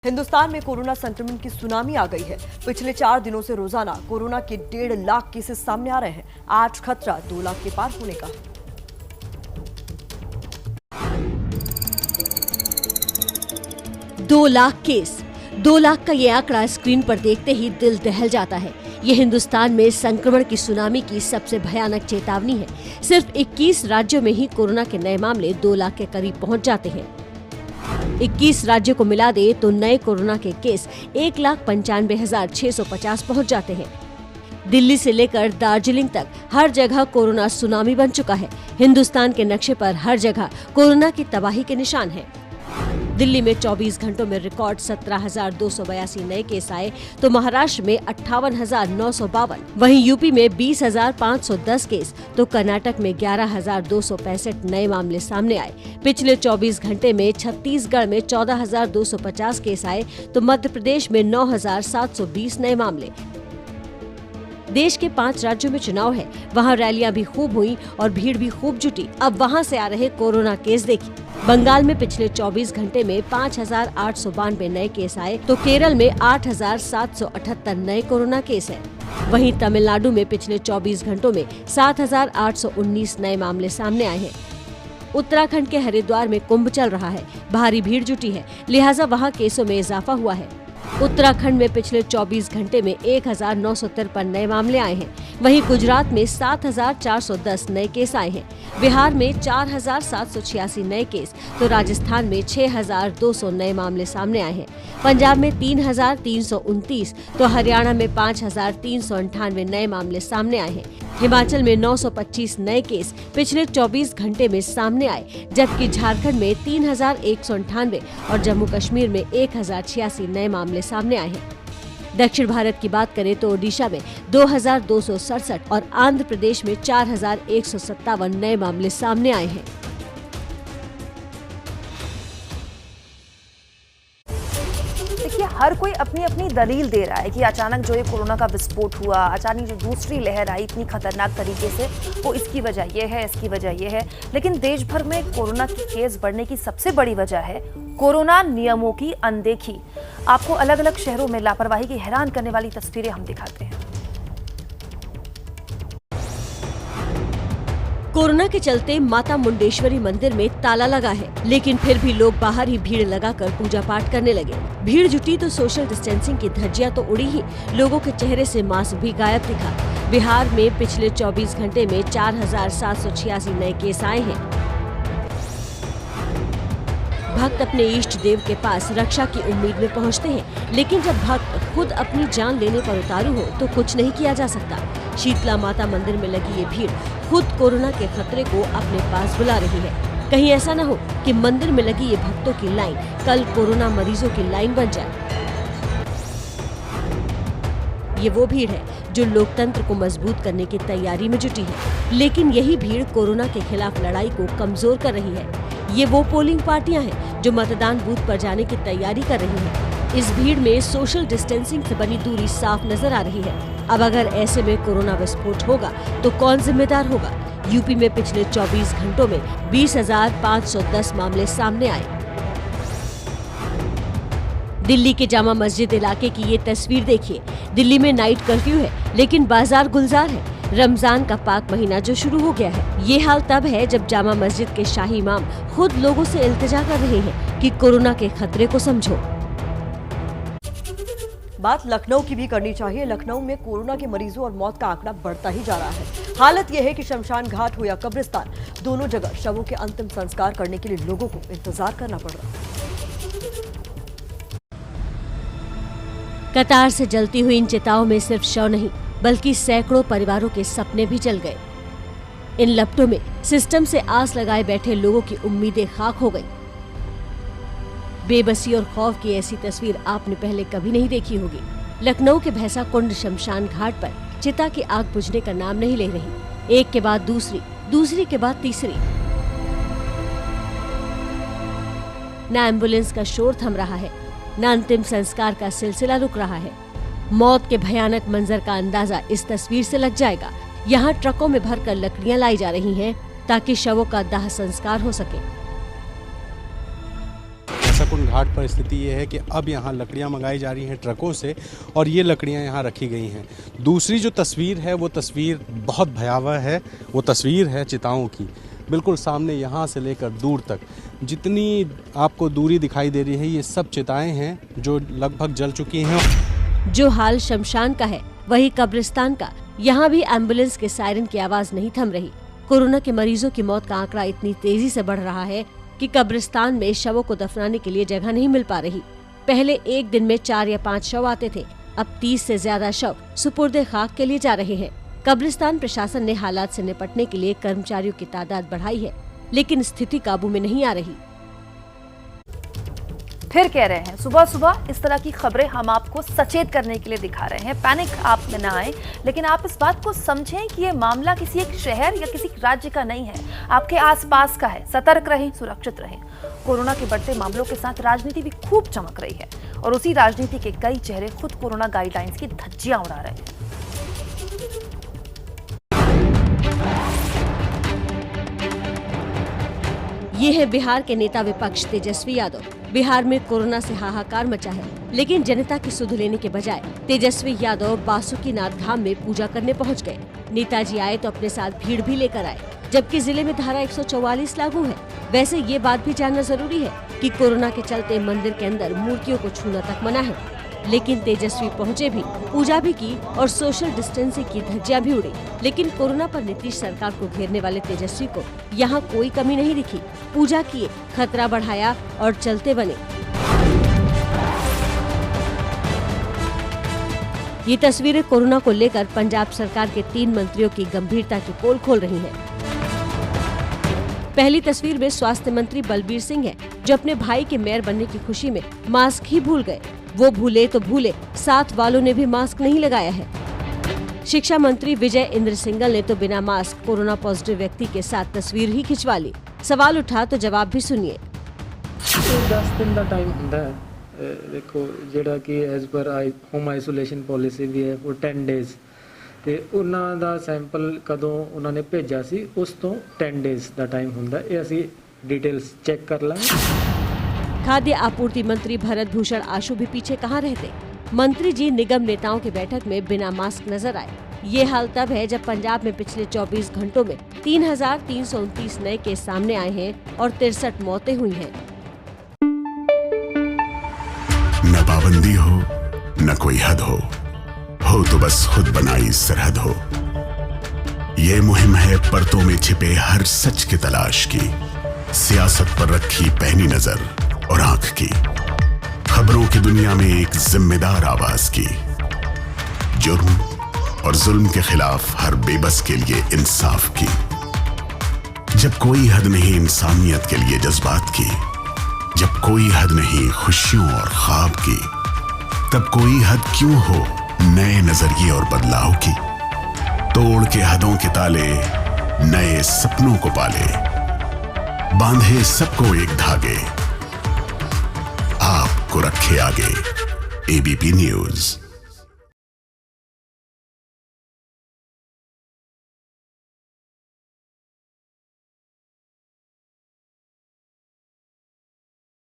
हिंदुस्तान में कोरोना संक्रमण की सुनामी आ गई है। पिछले 4 दिनों से रोजाना कोरोना के 1.5 लाख केसेस सामने आ रहे हैं। आज खतरा 2 लाख के पार होने का है। दो लाख केस, 2 लाख का ये आंकड़ा स्क्रीन पर देखते ही दिल दहल जाता है। ये हिंदुस्तान में संक्रमण की सुनामी की सबसे भयानक चेतावनी है। सिर्फ 21 राज्यों में ही कोरोना के नए मामले 2 लाख के करीब पहुंच जाते हैं। 21 राज्यों को मिला दे तो नए कोरोना के केस 1,95,650 पहुंच जाते हैं। दिल्ली से लेकर दार्जिलिंग तक हर जगह कोरोना सुनामी बन चुका है। हिंदुस्तान के नक्शे पर हर जगह कोरोना की तबाही के निशान हैं। दिल्ली में 24 घंटों में रिकॉर्ड 17,282 नए केस आए तो महाराष्ट्र में 58,952, वहीं यूपी में 20,510 केस तो कर्नाटक में 11,265 नए मामले सामने आए। पिछले 24 घंटे में छत्तीसगढ़ में 14,250 केस आए तो मध्य प्रदेश में 9,720 नए मामले। देश के 5 राज्यों में चुनाव है, वहां रैलियां भी खूब हुई और भीड़ भी खूब जुटी। अब वहां से आ रहे कोरोना केस देखिए। बंगाल में पिछले 24 घंटे में 5,892 नए केस आए तो केरल में 8,778 नए कोरोना केस हैं। वहीं तमिलनाडु में पिछले 24 घंटों में 7,819 नए मामले सामने आए हैं। उत्तराखंड के हरिद्वार में कुंभ चल रहा है, भारी भीड़ जुटी है, लिहाजा वहां केसों में इजाफा हुआ है। उत्तराखंड में पिछले 24 घंटे में 1,953 नए मामले आए हैं। वहीं गुजरात में 7,410 नए केस आए हैं। बिहार में 4,786 नए केस तो राजस्थान में 6,200 नए मामले सामने आए हैं। पंजाब में 3,329 तो हरियाणा में 5,398 नए मामले सामने आए हैं। हिमाचल में 925 नए केस पिछले 24 घंटे में सामने आए, जबकि झारखंड में 3,198 और जम्मू कश्मीर में 1,086 नए मामले सामने आए हैं। दक्षिण भारत की बात करें तो ओडिशा में 2,267 और आंध्र प्रदेश में 4,157 नए मामले सामने आए हैं। देखिए, हर कोई अपनी अपनी दलील दे रहा है कि अचानक जो ये कोरोना का विस्फोट हुआ, अचानक जो दूसरी लहर आई इतनी खतरनाक तरीके से, वो इसकी वजह ये है, इसकी वजह ये है। लेकिन देश भर में कोरोना के केस बढ़ने की सबसे बड़ी वजह है कोरोना नियमों की अनदेखी। आपको अलग अलग शहरों में लापरवाही की हैरान करने वाली तस्वीरें हम दिखाते हैं। कोरोना के चलते माता मुंडेश्वरी मंदिर में ताला लगा है, लेकिन फिर भी लोग बाहर ही भीड़ लगाकर पूजा पाठ करने लगे। भीड़ जुटी तो सोशल डिस्टेंसिंग की धज्जियां तो उड़ी ही, लोगों के चेहरे से मास्क भी गायब दिखा। बिहार में पिछले 24 घंटे में 4,786 नए केस आए हैं। भक्त अपने इष्ट देव के पास रक्षा की उम्मीद में पहुंचते हैं, लेकिन जब भक्त खुद अपनी जान लेने पर उतारू हो तो कुछ नहीं किया जा सकता। शीतला माता मंदिर में लगी ये भीड़ खुद कोरोना के खतरे को अपने पास बुला रही है। कहीं ऐसा न हो कि मंदिर में लगी ये भक्तों की लाइन कल कोरोना मरीजों की लाइन बन जाए। ये वो भीड़ है जो लोकतंत्र को मजबूत करने की तैयारी में जुटी है, लेकिन यही भीड़ कोरोना के खिलाफ लड़ाई को कमजोर कर रही है। ये वो पोलिंग पार्टियां हैं जो मतदान बूथ पर जाने की तैयारी कर रही हैं। इस भीड़ में सोशल डिस्टेंसिंग से बनी दूरी साफ नजर आ रही है। अब अगर ऐसे में कोरोना विस्फोट होगा तो कौन जिम्मेदार होगा? यूपी में पिछले 24 घंटों में 20,510 मामले सामने आए। दिल्ली के जामा मस्जिद इलाके की ये तस्वीर देखिए। दिल्ली में नाइट कर्फ्यू है, लेकिन बाजार गुलजार है। रमजान का पाक महीना जो शुरू हो गया है। ये हाल तब है जब जामा मस्जिद के शाही इमाम खुद लोगों से इल्तिजा कर रहे हैं कि कोरोना के खतरे को समझो। बात लखनऊ की भी करनी चाहिए। लखनऊ में कोरोना के मरीजों और मौत का आंकड़ा बढ़ता ही जा रहा है। हालत यह है कि शमशान घाट हो या कब्रिस्तान, दोनों जगह शवों के अंतिम संस्कार करने के लिए लोगों को इंतजार करना पड़ रहा है। कतार से जलती हुई इन चिताओं में सिर्फ शव नहीं बल्कि सैकड़ों परिवारों के सपने भी जल गए। इन लपटों में सिस्टम से आस लगाए बैठे लोगों की उम्मीदें खाक हो गई। बेबसी और खौफ की ऐसी तस्वीर आपने पहले कभी नहीं देखी होगी। लखनऊ के भैंसा कुंड शमशान घाट पर चिता की आग बुझने का नाम नहीं ले रही। एक के बाद दूसरी, दूसरी के बाद तीसरी। न एम्बुलेंस का शोर थम रहा है, न अंतिम संस्कार का सिलसिला रुक रहा है। मौत के भयानक मंजर का अंदाजा इस तस्वीर से लग जाएगा। यहाँ ट्रकों में भरकर लकड़ियां लाई जा रही हैं ताकि शवों का दाह संस्कार हो सके। भैंसा कुंड घाट पर स्थिति ये है कि अब यहाँ लकड़ियाँ मंगाई जा रही हैं ट्रकों से और ये लकड़ियाँ यहाँ रखी गई हैं। दूसरी जो तस्वीर है वो तस्वीर बहुत भयावह है। वो तस्वीर है चिताओं की। बिल्कुल सामने यहाँ से लेकर दूर तक जितनी आपको दूरी दिखाई दे रही है ये सब चिताएं हैं जो लगभग जल चुकी हैं। जो हाल शमशान का है वही कब्रिस्तान का। यहाँ भी एम्बुलेंस के सायरन की आवाज नहीं थम रही। कोरोना के मरीजों की मौत का आंकड़ा इतनी तेजी से बढ़ रहा है कि कब्रिस्तान में शवों को दफनाने के लिए जगह नहीं मिल पा रही। पहले एक दिन में 4 या 5 शव आते थे, अब 30 से ज्यादा शव सुपुर्दे खाक के लिए जा रहे हैं। कब्रिस्तान प्रशासन ने हालात से निपटने के लिए कर्मचारियों की तादाद बढ़ाई है, लेकिन स्थिति काबू में नहीं आ रही। फिर कह रहे हैं सुबह सुबह इस तरह की खबरें हम आपको सचेत करने के लिए दिखा रहे हैं। पैनिक आप में ना आए, लेकिन आप इस बात को समझें कि ये मामला किसी एक शहर या किसी राज्य का नहीं है, आपके आसपास का है। सतर्क रहें, सुरक्षित रहें। कोरोना के बढ़ते मामलों के साथ राजनीति भी खूब चमक रही है और उसी राजनीति के कई चेहरे खुद कोरोना गाइडलाइंस की धज्जियां उड़ा रहे हैं। ये है बिहार के नेता विपक्ष तेजस्वी यादव। बिहार में कोरोना से हाहाकार मचा है, लेकिन जनता की सुध लेने के बजाय तेजस्वी यादव बासुकीनाथ धाम में पूजा करने पहुंच गए। नेताजी आए तो अपने साथ भीड़ भी लेकर आए, जबकि जिले में धारा 144 लागू है। वैसे ये बात भी जानना जरूरी है कि कोरोना के चलते मंदिर के अंदर मूर्तियों को छूना तक मना है, लेकिन तेजस्वी पहुंचे भी, पूजा भी की और सोशल डिस्टेंसिंग की धज्जियां भी उड़ी। लेकिन कोरोना पर नीतीश सरकार को घेरने वाले तेजस्वी को यहाँ कोई कमी नहीं दिखी। पूजा किए, खतरा बढ़ाया और चलते बने। ये तस्वीरें कोरोना को लेकर पंजाब सरकार के 3 मंत्रियों की गंभीरता की पोल खोल रही हैं। पहली तस्वीर में स्वास्थ्य मंत्री बलबीर सिंह है, जो अपने भाई के मेयर बनने की खुशी में मास्क ही भूल गए। वो भूले तो भूले, साथ वालों ने भी मास्क नहीं लगाया है। शिक्षा मंत्री विजय इंद्र सिंगल ने तो बिना मास्क कोरोना पॉजिटिव व्यक्ति के साथ तस्वीर ही खिंचवा ली। सवाल उठा तो जवाब भी सुनिए। 10 दिन ਦਾ ਟਾਈਮ ਹੁੰਦਾ ਹੈ, ਦੇਖੋ ਜਿਹੜਾ ਕਿ as per home isolation policy ਵੀ ਹੈ ਉਹ 10 ਡੇਜ਼ ਤੇ ਉਹਨਾਂ ਦਾ ਸੈਂਪਲ ਕਦੋਂ ਉਹਨਾਂ ਨੇ ਭੇਜਿਆ ਸੀ ਉਸ ਤੋਂ 10 ਡੇਜ਼ ਦਾ ਟਾਈਮ ਹੁੰਦਾ। ਇਹ ਅਸੀਂ डिटेल्स चेक कर लाएं। खाद्य आपूर्ति मंत्री भरत भूषण आशु भी पीछे कहाँ रहते। मंत्री जी निगम नेताओं की बैठक में बिना मास्क नजर आए। ये हाल तब है जब पंजाब में पिछले 24 घंटों में 3,329 नए केस सामने आए हैं और 63 मौतें हुई हैं। न पाबंदी हो न कोई हद हो तो बस खुद बनाई सरहद हो। ये मुहिम है परतों में छिपे हर सच की तलाश की, सियासत पर रखी पैनी नजर और आंख की, खबरों की दुनिया में एक जिम्मेदार आवाज की, जुर्म और जुल्म के खिलाफ हर बेबस के लिए इंसाफ की। जब कोई हद नहीं इंसानियत के लिए जज्बात की, जब कोई हद नहीं खुशियों और ख्वाब की, तब कोई हद क्यों हो नए नजरिए और बदलाव की। तोड़ के हदों के ताले नए सपनों को पाले, बांधे सबको एक धागे, आपको रखे आगे। ABP news.